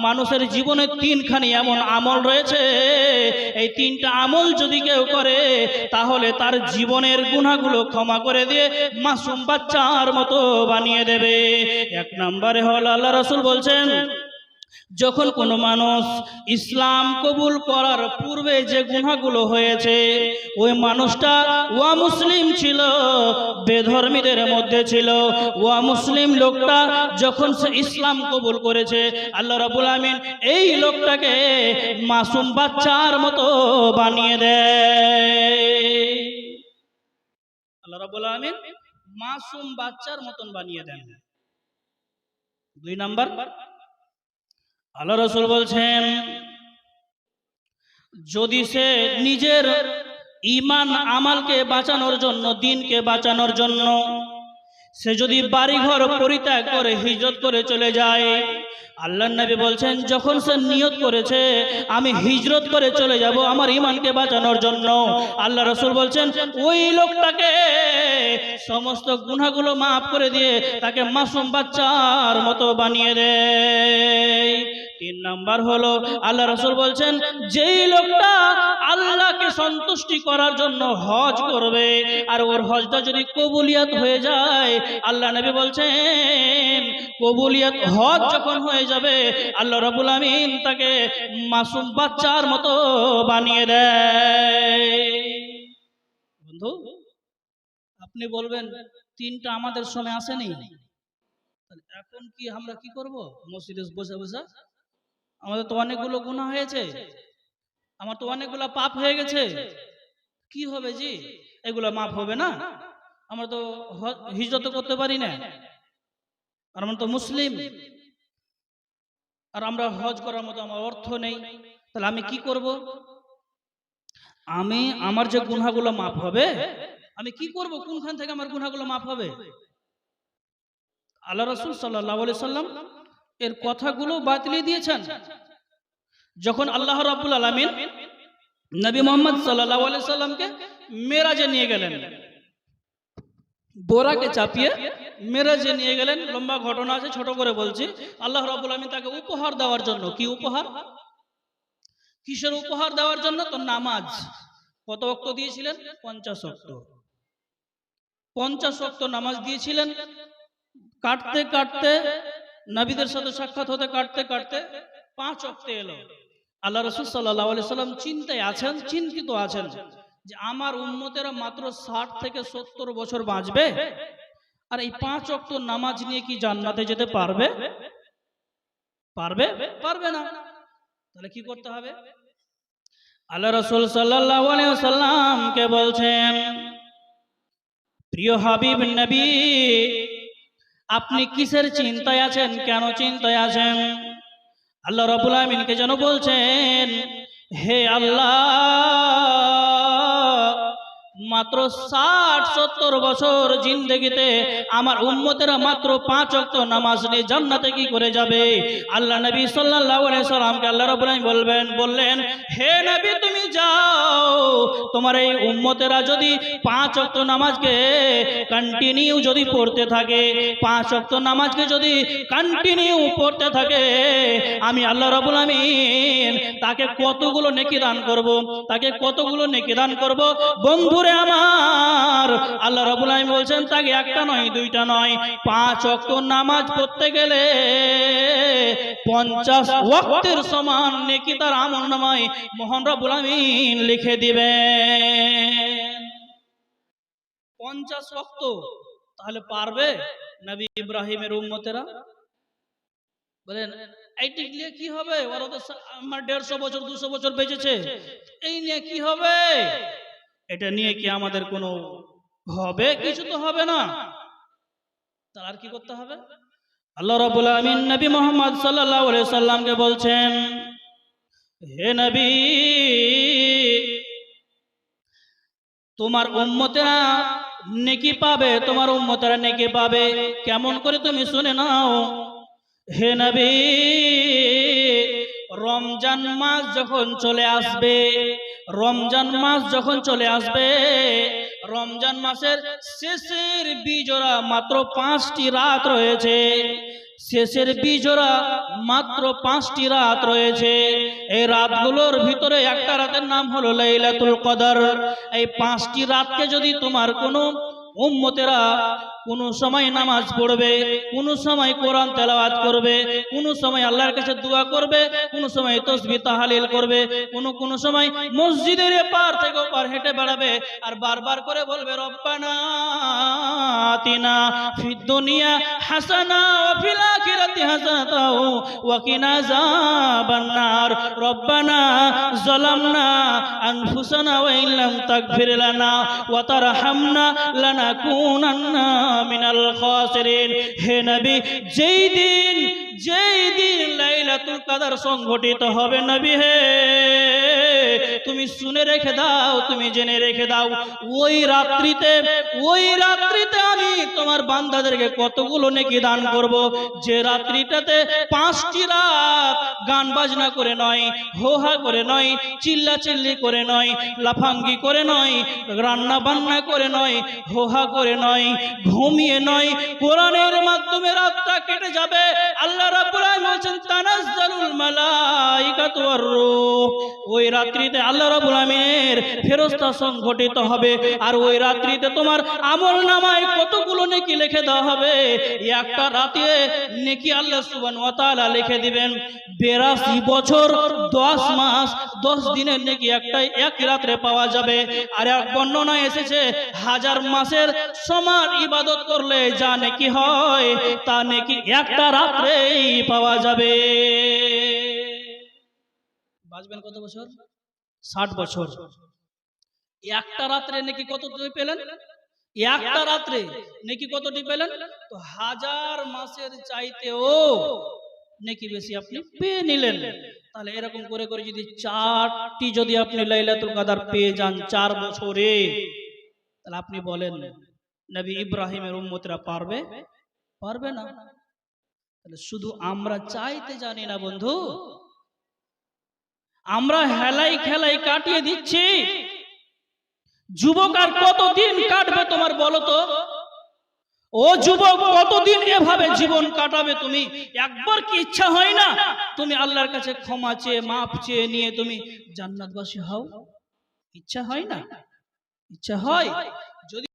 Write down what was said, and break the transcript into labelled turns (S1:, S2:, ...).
S1: মানুষের জীবনে তিনখানি এমন আমল রয়েছে, এই তিনটা আমল যদি কেউ করে তাহলে তার জীবনের গুনাহগুলো ক্ষমা করে দিয়ে মাসুম বাচ্চার মতো বানিয়ে দেবে। এক নম্বরে হলো আল্লাহ রাসূল বলছেন, যখন কোনো মানুষ ইসলাম কবুল করার পূর্বে যে গুনাহগুলো হয়েছে, ওই মানুষটা মুসলিম ছিল, বেধর্মীদের মধ্যে ছিল। মুসলিম লোকটা যখন সে ইসলাম কবুল করেছে, আল্লাহ রাব্বুল আমিন এই লোকটাকে মাসুম বাচ্চার মতো বানিয়ে দেয়। আল্লাহ রাব্বুল আমিন মাসুম বাচ্চার মতন বানিয়ে দেন। দুই নাম্বার, আল্লাহ রাসূল বলছেন, যদি সে নিজের ঈমান আমালকে বাঁচানোর জন্য, দ্বীনকে বাঁচানোর জন্য সে যদি বাড়িঘর পরিত্যাগ করে হিজরত করে চলে যায়, আল্লাহর নবী বলছেন যখন সে নিয়ত করেছে আমি হিজরত করে চলে যাব আমার ঈমানকে বাঁচানোর জন্য, আল্লাহ রাসূল বলছেন ওই লোকটাকে সমস্ত গুনাহগুলো মাফ করে দিয়ে তাকে মাসুম বাচ্চার মতো বানিয়ে দেয়। তিন নাম্বার হলো আল্লাহ রাসূল বলছেন, যেই লোকটা আল্লাহকে সন্তুষ্টি করার জন্য হজ করবে আর ওর হজটা যদি কবুলিয়াত হয়ে যায়, আল্লাহ নবী বলছেন কবুলিয়াত হজ যখন হয়ে যাবে আল্লাহ রাব্বুল আমিন তাকে মাসুম বাচ্চার মতো বানিয়ে দেয়। বন্ধু, আপনি বলবেন তিনটা আমাদের সময় আসেনি, এখন কি আমরা কি করব? মসজিদে বসে বসে আমাদের তো অনেকগুলো গুনাহ হয়েছে, আমার তো অনেকগুলো পাপ হয়ে গেছে, কি হবে জি? এগুলো মাফ হবে না? আমরা তো হিজরত করতে পারি না, আর আমরা তো মুসলিম, আর আমরা হজ করার মতো আমার অর্থ নেই, তাহলে আমি কি করব? আমার যে গুনাহগুলো মাফ হবে আমি কি করব? কোনখান থেকে আমার গুনাহগুলো মাফ হবে? আল্লাহ রাসূল সাল্লাল্লাহু আলাইহি সাল্লাম এর কথাগুলো বাতিল দিয়েছেন। যখন আল্লাহ রাব্বুল আলামিন নবী মুহাম্মদ সাল্লাল্লাহু আলাইহি সাল্লামকে মেরাজে নিয়ে গেলেন, বোরাকে চাপিয়ে মেরাজে নিয়ে গেলেন, লম্বা ঘটনা আছে, ছোট করে বলছি। আল্লাহ রাব্বুল আলামিন তাকে উপহার দেওয়ার জন্য, কি উপহার, কিসের উপহার দেওয়ার জন্য? তো নামাজ। কত ওয়াক্ত দিয়েছিলেন? 50 ওয়াক্ত। 50 ওয়াক্ত নামাজ দিয়েছিলেন। কাটতে কাটতে, নবীদের সাথে সাক্ষাৎ হতে কাটতে কাটতে 5 ওয়াক্ত এলো। আল্লাহ রাসূল সাল্লাল্লাহু আলাইহি সাল্লাম চিন্তায় আছেন, চিন্তিত আছেন যে আমার উম্মতেরা মাত্র 60 থেকে 70 বছর বাঁচবে, আর এই 5 ওয়াক্ত নামাজ নিয়ে কি জান্নাতে যেতে পারবে? পারবে? পারবে না। তাহলে কি করতে হবে? আল্লাহ রাসূল সাল্লাল্লাহু আলাইহি ওয়াসাল্লামকে বলছেন, প্রিয় হাবিব নবী, আপনি কিসের চিন্তায় আছেন? কেন চিন্তায় আছেন? আল্লাহ রাব্বুল আমিনকে যেন বলছেন, হে আল্লাহ, মাত্র 60-70 বছর জিন্দেগিতে আমার উম্মতেরা মাত্র 5 ওয়াক্ত নামাজ নিয়ে জান্নাতে কি করে যাবে? আল্লাহ নবী সাল্লাল্লাহু আলাইহি সাল্লামকে আল্লাহ রাব্বুল আমিন বললেন, হে নবী তুমি যাও, তোমার এই উম্মতেরা যদি 5 ওয়াক্ত নামাজকে কন্টিনিউ যদি পড়তে থাকে, 5 ওয়াক্ত নামাজকে যদি কন্টিনিউ পড়তে থাকে, আমি আল্লাহ রাব্বুল আমিন তাকে কতগুলো নেকি দান করব, তাকে কতগুলো নেকি দান করব। বন্ধুরে আমার, আল্লাহ রাব্বুল আলামিন বলছেন তাকে একটা নয়, দুইটা নয়, 5 ওয়াক্ত নামাজ পড়তে গেলে 50 ওয়াক্তের সমান নেকি তার আমলনামায় মহান রাব্বুল আলামিন লিখে দিবেন। 50 ওয়াক্ত তাহলে পারবে নবী ইব্রাহিমের উম্মতেরা? বলেন এইটি নিয়ে কি হবে? ওরা তো আমার 150 বছর 200 বছর বেঁচেছে, এই নিয়ে কি হবে? এটা নিয়ে কি আমাদের কোনো হবে? কিছু তো হবে না। তাহলে আর কি করতে হবে? আল্লাহ রাব্বুল আমিন নবী মুহাম্মদ সাল্লাল্লাহু আলাইহি সাল্লামকে বলছেন, হে নবী, তোমার উম্মতেরা নেকি পাবে, তোমার উম্মতেরা নেকি পাবে। কেমন করে তুমি শুনে নাও। হে নবী, রমজান মাস যখন চলে আসবে, রমজান মাস যখন চলে আসবে, রমজান মাসের শেষের বিজোড়া মাত্র 5টি রাত রয়েছে, শেষের বিজোড়া মাত্র 5টি রাত রয়েছে। এই রাতগুলোর ভিতরে একটা রাতের নাম হলো লাইলাতুল কদর। এই 5টি রাতকে যদি তোমার কোনো উম্মতেরা কোনো সময় নামাজ পড়বে, কোনো সময় কোরআন তেলাওয়াত করবে, কোনো সময় আল্লাহর কাছে দোয়া করবে, কোনো সময় তাসবিহ তাহলিল করবে, কোনো সময় মসজিদের এপার থেকে ওপার হেঁটে বেড়াবে আর বারবার করে বলবে রব্বানা আতিনা ফিদ দুনিয়া হাসানা ওয়া ফিল আখিরাতি হাসানাতা ওয়া কিনা আযাবান নার রব্বানা যালামনা আনফুসানা ওয়া ইল্লাম তাগফির লানা ওয়া তারহামনা লানাকুনান্না মিনাল খাসিরিন। হে নবী, যেই দিন লাইলাতুল কদর সংঘটিত হবে, নবী হে তুমি শুনে রেখে দাও, তুমি জেনে রেখে দাও, ওই রাত্রিতে আমি তোমার বান্দাদেরকে কতগুলো নেকি দান করব। যে রাত্রিটাতে 5টি রাত গান বাজনা করে নয়, হোহা করে নয়, চিল্লা চিল্লি করে নয়, লাফাঙ্গি করে নয়, রান্না বান্না করে নয়, হোহা করে নয়, ঘুমিয়ে নয়, কোরআনের মাধ্যমে রাতটা কেটে যাবে। আল্লাহ রাব্বুল আলামিন বলেন তানাজ্জালুল মালাইকাতু ওয়ার রূহ। ওই রাত্রিতে আল্লাহ রাব্বুল আলামিনের ফেরেশতা সংঘটিত হবে আর ওই রাত্রিতে তোমার আমল নামায় কতগুলো নেকি লিখে দেওয়া হবে। একটা রাতে নেকি আল্লাহ সুবহানাহু ওয়া তাআলা লিখে দিবেন 82 বছর 10 মাস 10 দিনের নেকি এক রাত্রে পাওয়া যাবে। আর এক বর্ণনা এসেছে 1000 মাসের সমান ইবাদত করলে যা নেকি হয় তা নেকি একটা রাত্রেই পাওয়া যাবে। বাঁচবেন কত বছর? 60 বছর। একটা রাত্রে নাকি কতটি পেলেন? একটা রাত্রে নাকি কতটি পেলেন? তো 1000 মাসের চাইতেও নাকি বেশি আপনি পেয়ে নিলেন। তাহলে এরকম করে করে যদি 4টি যদি আপনি লাইলাতুল কদর পেয়ে যান 4 বছরে, তাহলে আপনি বলেন নবী ইব্রাহিমের উম্মতরা পারবে? পারবে না। তাহলে শুধু আমরা চাইতে জানি না বন্ধু, আমরা হেলাই খেলাই কাটিয়ে দিচ্ছি। যুবক আর কতদিন কাটবে তোমার বলো তো? ও যুবক, কতদিন এভাবে জীবন কাটাবে তুমি? একবার কি ইচ্ছা হয় না তুমি আল্লাহর কাছে ক্ষমা চেয়ে মাফ চেয়ে নিয়ে তুমি জান্নাতবাসী হও? ইচ্ছা হয় না? ইচ্ছা হয়। যদি